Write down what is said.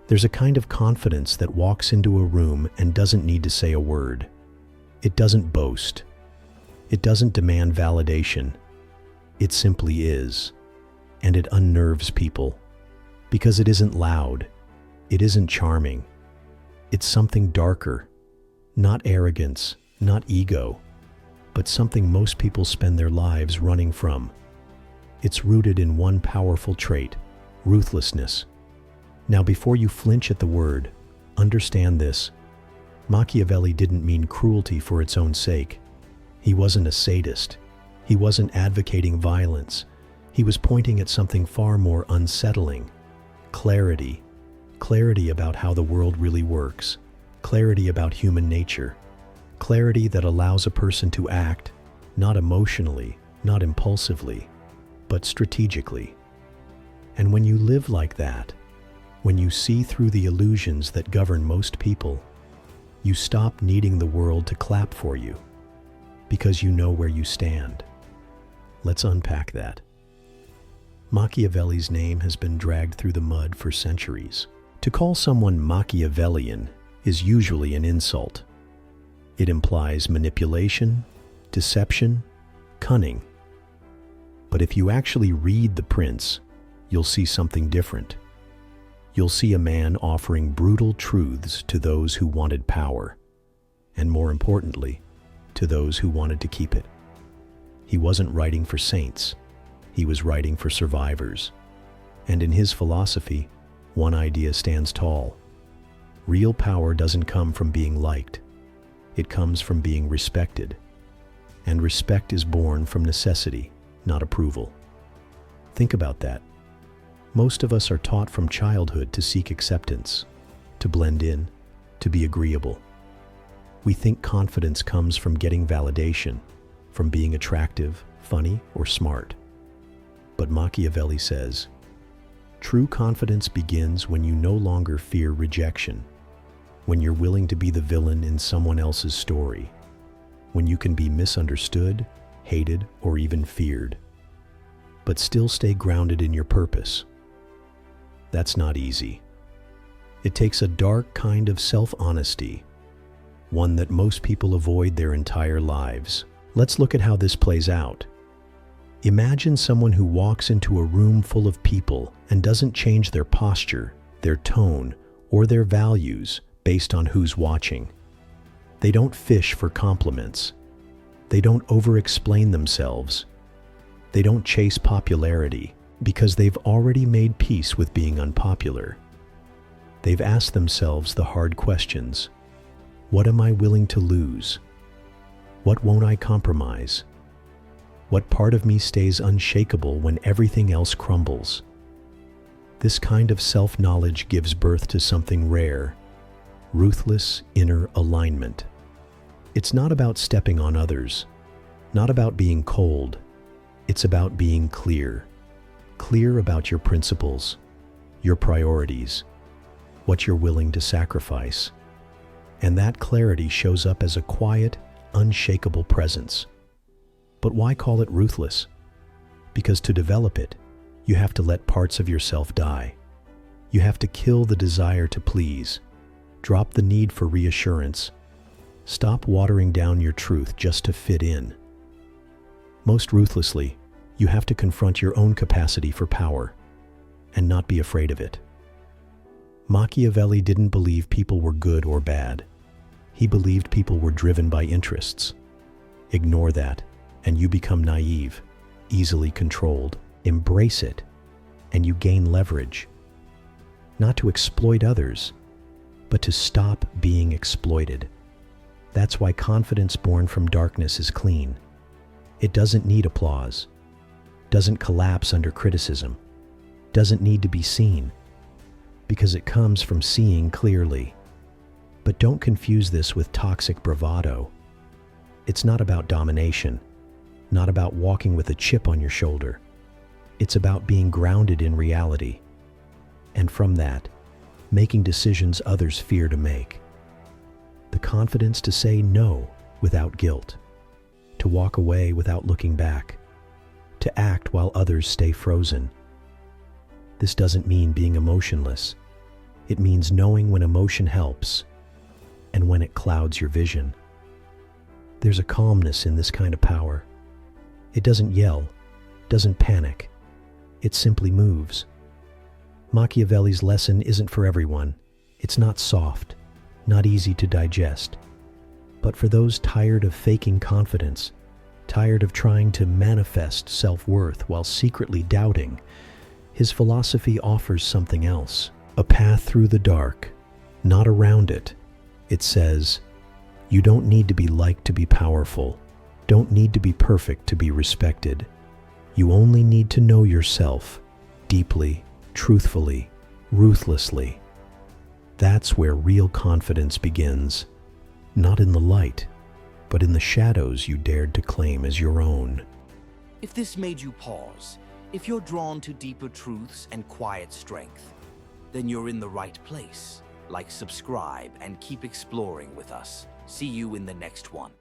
There's a kind of confidence that walks into a room and doesn't need to say a word. It doesn't boast. It doesn't demand validation. It simply is. And it unnerves people. Because it isn't loud. It isn't charming. It's something darker. Not arrogance, not ego, but something most people spend their lives running from. It's rooted in one powerful trait, ruthlessness. Now, before you flinch at the word, understand this. Machiavelli didn't mean cruelty for its own sake. He wasn't a sadist. He wasn't advocating violence. He was pointing at something far more unsettling. Clarity. Clarity about how the world really works. Clarity about human nature. Clarity that allows a person to act, not emotionally, not impulsively, but strategically. And when you live like that, when you see through the illusions that govern most people, you stop needing the world to clap for you, because you know where you stand. Let's unpack that. Machiavelli's name has been dragged through the mud for centuries. To call someone Machiavellian is usually an insult. It implies manipulation, deception, cunning. But if you actually read The Prince, you'll see something different. You'll see a man offering brutal truths to those who wanted power, and more importantly, to those who wanted to keep it. He wasn't writing for saints. He was writing for survivors. And in his philosophy, one idea stands tall. Real power doesn't come from being liked. It comes from being respected. And respect is born from necessity, not approval. Think about that. Most of us are taught from childhood to seek acceptance, to blend in, to be agreeable. We think confidence comes from getting validation, from being attractive, funny, or smart. But Machiavelli says, true confidence begins when you no longer fear rejection, when you're willing to be the villain in someone else's story, when you can be misunderstood, hated, or even feared, but still stay grounded in your purpose. That's not easy. It takes a dark kind of self-honesty, one that most people avoid their entire lives. Let's look at how this plays out. Imagine someone who walks into a room full of people and doesn't change their posture, their tone, or their values based on who's watching. They don't fish for compliments. They don't over-explain themselves. They don't chase popularity because they've already made peace with being unpopular. They've asked themselves the hard questions. What am I willing to lose? What won't I compromise? What part of me stays unshakable when everything else crumbles? This kind of self-knowledge gives birth to something rare, ruthless inner alignment. It's not about stepping on others, not about being cold. It's about being clear. Clear about your principles, your priorities, what you're willing to sacrifice. And that clarity shows up as a quiet, unshakable presence. But why call it ruthless? Because to develop it, you have to let parts of yourself die. You have to kill the desire to please, drop the need for reassurance, stop watering down your truth just to fit in. Most ruthlessly, you have to confront your own capacity for power and not be afraid of it. Machiavelli didn't believe people were good or bad. He believed people were driven by interests. Ignore that, and you become naive, easily controlled. Embrace it, and you gain leverage. Not to exploit others, but to stop being exploited. That's why confidence born from darkness is clean. It doesn't need applause, doesn't collapse under criticism, doesn't need to be seen, because it comes from seeing clearly. But don't confuse this with toxic bravado. It's not about domination, not about walking with a chip on your shoulder. It's about being grounded in reality, and from that, making decisions others fear to make. The confidence to say no without guilt, to walk away without looking back, to act while others stay frozen. This doesn't mean being emotionless. It means knowing when emotion helps and when it clouds your vision. There's a calmness in this kind of power. It doesn't yell, doesn't panic. It simply moves. Machiavelli's lesson isn't for everyone. It's not soft, not easy to digest. But for those tired of faking confidence, tired of trying to manifest self-worth while secretly doubting, his philosophy offers something else. A path through the dark, not around it. It says, you don't need to be liked to be powerful. Don't need to be perfect to be respected. You only need to know yourself deeply, truthfully, ruthlessly. That's where real confidence begins. Not in the light, but in the shadows you dared to claim as your own. If this made you pause, if you're drawn to deeper truths and quiet strength, then you're in the right place. Like, subscribe, and keep exploring with us. See you in the next one.